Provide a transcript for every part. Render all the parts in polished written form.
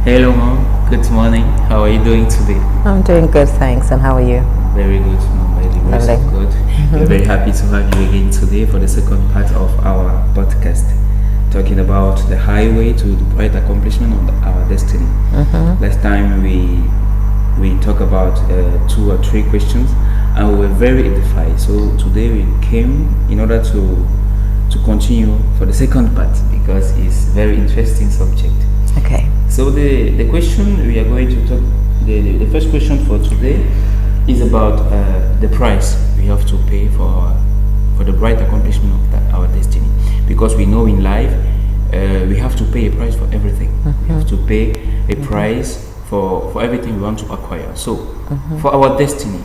Hello, Mom. Good morning. How are you doing today? I'm doing good, thanks. And how are you? Very good, Mom. By the grace of Lovely. God. We're very happy to have you again today for the second part of our podcast, talking about the highway to the bright accomplishment of our destiny. Last time we talked about two or three questions, and we were very edified. So today we came in order to continue for the second part because it's very interesting subject. Okay. So the question we are going to talk, the first question for today is about the price we have to pay for the bright accomplishment of our destiny. Because we know in life we have to pay a price for everything. We have to pay a price for everything we want to acquire. So for our destiny,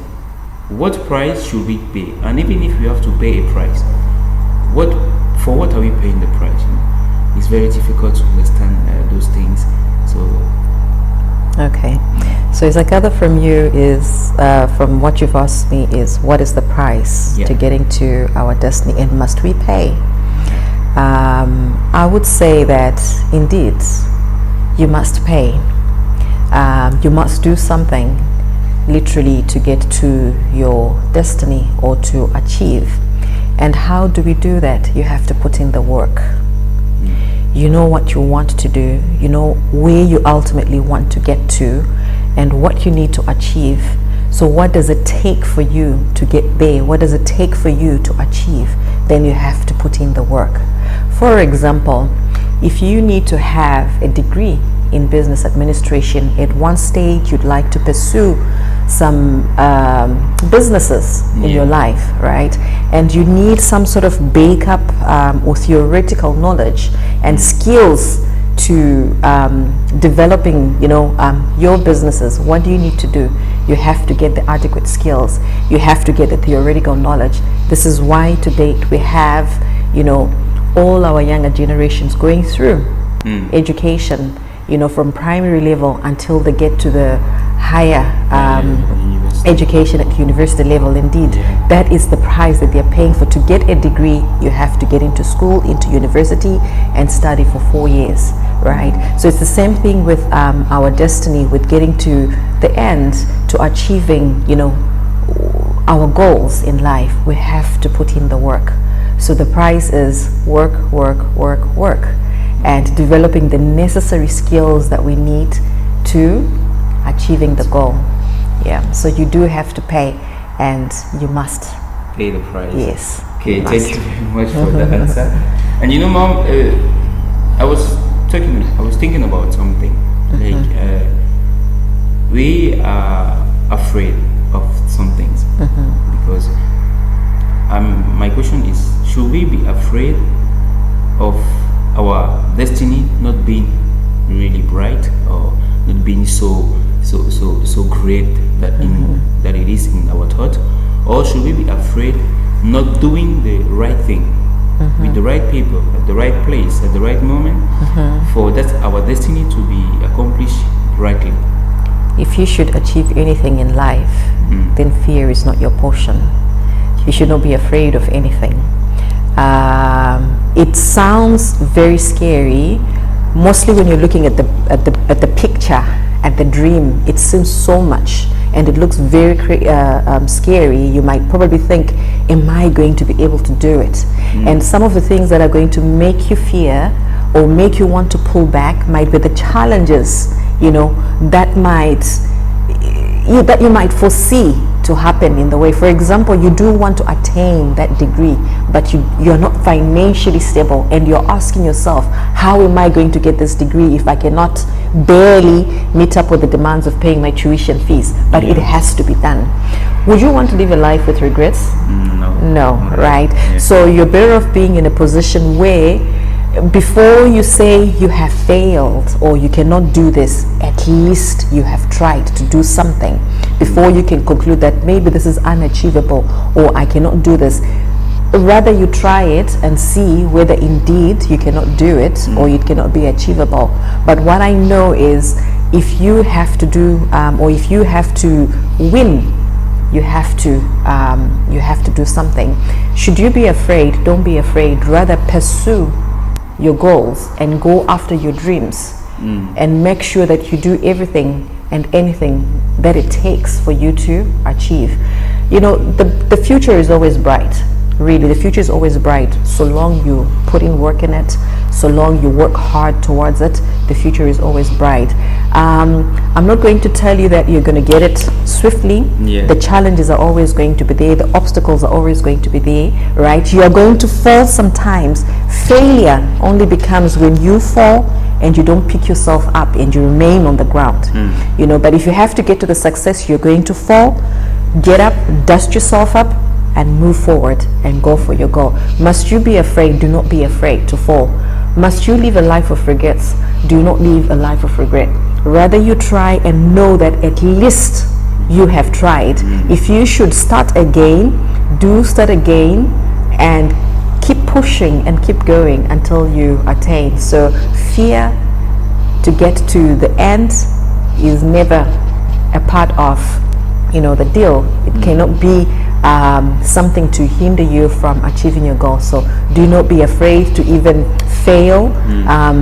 what price should we pay? And even if we have to pay a price, for what are we paying the price? It's very difficult to understand those things. So Okay. So as I gather from you is, from what you've asked me is, what is the price Yeah. to getting to our destiny and must we pay? I would say that indeed you must pay. You must do something literally to get to your destiny or to achieve. And how do we do that? You have to put in the work. You know what you want to do, you know where you ultimately want to get to, and what you need to achieve. So what does it take for you to get there? What does it take for you to achieve? Then you have to put in the work. For example, if you need to have a degree in business administration, at one stage you'd like to pursue some businesses in your life, right? And you need some sort of backup or theoretical knowledge and skills to developing, your businesses. What do you need to do? You have to get the adequate skills. You have to get the theoretical knowledge. This is why to date we have, all our younger generations going through education, from primary level until they get to the higher education at university level. Indeed, that is the price that they're paying for. To get a degree, you have to get into school, into university, and study for 4 years, right? So it's the same thing with our destiny, with getting to the end, to achieving, our goals in life. We have to put in the work. So the price is work, and developing the necessary skills that we need to achieving the goal. Yeah, so you do have to pay, and you must pay the price. Yes. Okay, thank you very much for the answer. And Mom, I was thinking about something. Like we are afraid of some things because my question is: should we be afraid of our destiny not being really bright or not being so great that that it is in our thought, or should we be afraid not doing the right thing with the right people at the right place at the right moment for that our destiny to be accomplished brightly? If you should achieve anything in life, then fear is not your portion. You should not be afraid of anything. It sounds very scary, mostly when you're looking at the picture, at the dream. It seems so much, and it looks very scary. You might probably think, am I going to be able to do it? And some of the things that are going to make you fear or make you want to pull back might be the challenges, that you might foresee to happen in the way. For example, you do want to attain that degree, but you're not financially stable, and you're asking yourself, how am I going to get this degree if I cannot barely meet up with the demands of paying my tuition fees? But it has to be done. Would you want to live a life with regrets? No, right? Yeah. So you're better off being in a position where before you say you have failed or you cannot do this, at least you have tried to do something before you can conclude that maybe this is unachievable or I cannot do this. Rather you try it and see whether indeed you cannot do it or it cannot be achievable. But what I know is, if you have to do or if you have to win, you have to do something. Should you be afraid? Don't be afraid. Rather pursue your goals and go after your dreams. and make sure that you do everything and anything that it takes for you to achieve. You know, the future is always bright. Really, the future is always bright so long you put in work in it, so long you work hard towards it. The future is always bright. I'm not going to tell you that you're going to get it swiftly. The challenges are always going to be there. The obstacles are always going to be there, right? You are going to fall sometimes. Failure only becomes when you fall and you don't pick yourself up and you remain on the ground. You know, but if you have to get to the success, you're going to fall. Get up, dust yourself up, and move forward and go for your goal. Must you be afraid? Do not be afraid to fall. Must you live a life of regrets? Do not live a life of regret. Rather, you try and know that at least you have tried. If you should start again, do start again and keep pushing and keep going until you attain. So fear to get to the end is never a part of, you know, the deal. It cannot be something to hinder you from achieving your goal. So do not be afraid to even fail,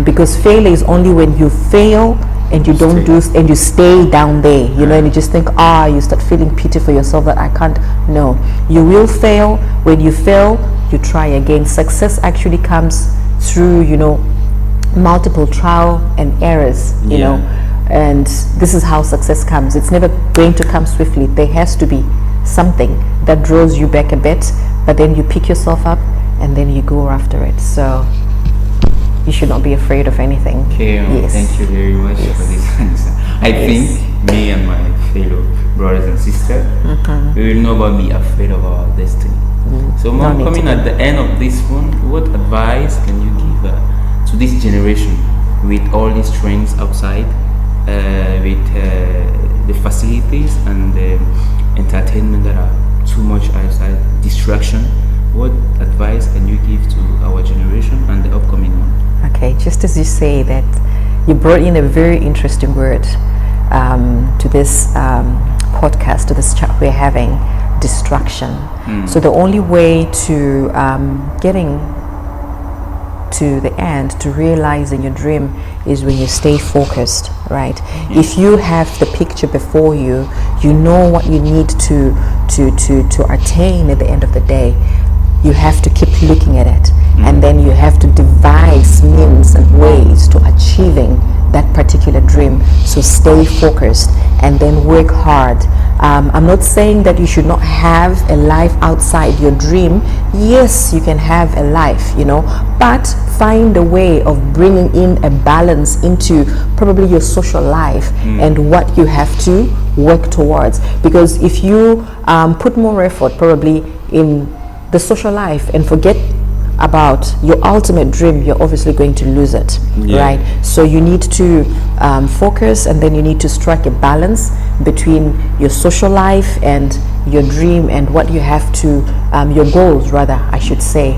because failure is only when you fail and you don't do and you stay down there, you know, and you just think, you start feeling pity for yourself that I can't. No, you will fail. When you fail, you try again. Success actually comes through, you know, multiple trial and errors, you know, and this is how success comes. It's never going to come swiftly. There has to be something that draws you back a bit, but then you pick yourself up and then you go after it. So you should not be afraid of anything. Okay, thank you very much for this answer. I think me and my fellow brothers and sisters, we will never be afraid of our destiny. So Mom, coming at the end of this one, what advice can you give to this generation with all these trends outside, with the facilities and the entertainment that are too much outside, distraction? What advice can you give to our generation and the upcoming one? Okay, just as you say that, you brought in a very interesting word to this podcast, to this chat we're having, distraction. So the only way to getting to the end, to realizing your dream, is when you stay focused, right? If you have the picture before you, you know what you need to attain at the end of the day. You have to keep looking at it, and then you have to devise means and ways to achieving that particular dream. So stay focused and then work hard. I'm not saying that you should not have a life outside your dream. Yes, you can have a life, you know, but find a way of bringing in a balance into probably your social life and what you have to work towards. Because if you put more effort probably in the social life and forget about your ultimate dream, you're obviously going to lose it, right? So you need to focus, and then you need to strike a balance between your social life and your dream and what you have to, your goals rather, I should say,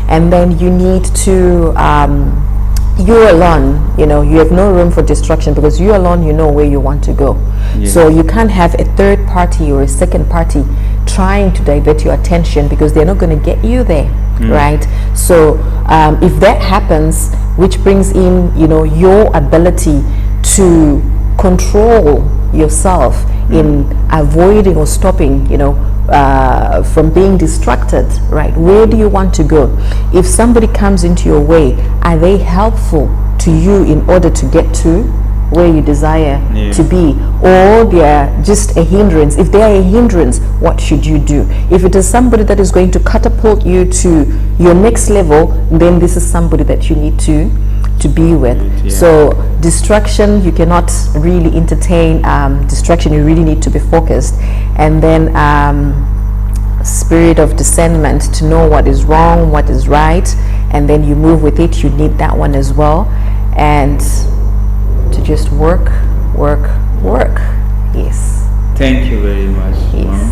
and then you need to, you alone, you know, you have no room for distraction, because you alone, you know where you want to go. So you can't have a third party or a second party trying to divert your attention, because they're not going to get you there, right? So if that happens, which brings in, you know, your ability to control yourself in avoiding or stopping, you know, from being distracted, right? Where do you want to go? If somebody comes into your way, are they helpful to you in order to get to where you desire to be, or they are just a hindrance? If they are a hindrance, what should you do? If it is somebody that is going to catapult you to your next level, then this is somebody that you need to be with. So distraction, you cannot really entertain distraction. You really need to be focused, and then spirit of discernment to know what is wrong, what is right, and then you move with it. You need that one as well, and to just work. Yes. Thank you very much, Mom.